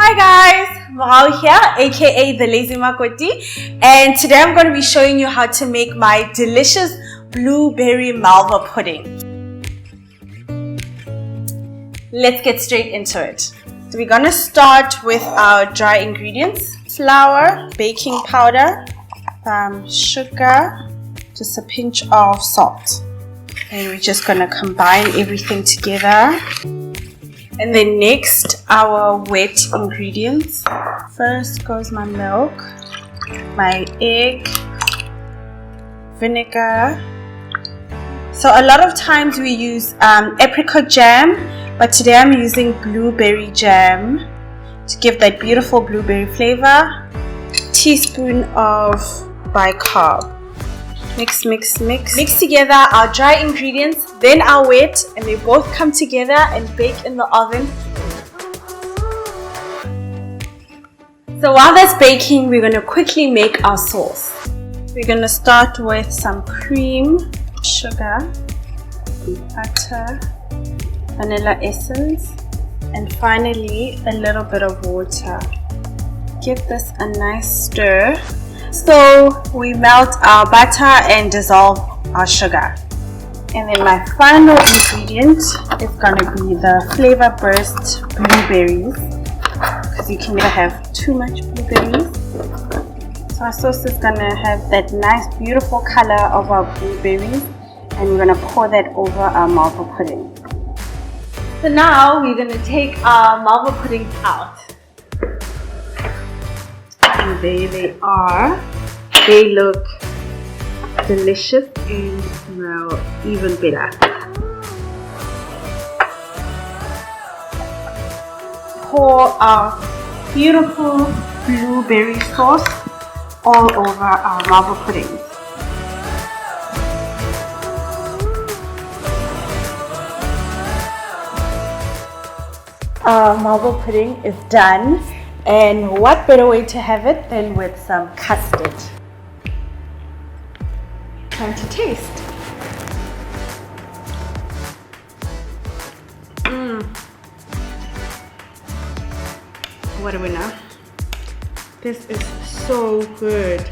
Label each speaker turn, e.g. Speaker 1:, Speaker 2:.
Speaker 1: Hi guys, Mahal here, aka the Lazy Makoti, and today I'm going to be showing you how to make my delicious blueberry malva pudding. Let's get straight into it. So we're going to start with our dry ingredients: flour, baking powder, sugar, just a pinch of salt. And we're just going to combine everything together. And then next, our wet ingredients. First goes my milk, my egg, vinegar. So a lot of times we use apricot jam, but today I'm using blueberry jam to give that beautiful blueberry flavor. Teaspoon of bicarb. Mix, mix, mix. Mix together our dry ingredients, then our wet, and they both come together and bake in the oven. So while that's baking, we're going to quickly make our sauce. We're going to start with some cream, sugar, butter, vanilla essence, and finally a little bit of water. Give this a nice stir. So we melt our butter and dissolve our sugar. And then my final ingredient is going to be the flavor burst blueberries, because you can never have too much blueberries. So our sauce is going to have that nice beautiful color of our blueberries, and we're going to pour that over our malva pudding. So now we're going to take our malva puddings out. And there they are. They look delicious and smell even better. Pour our beautiful blueberry sauce all over our malva puddings. Our malva pudding is done. And what better way to have it than with some custard? Time to taste. What a winner. This is so good.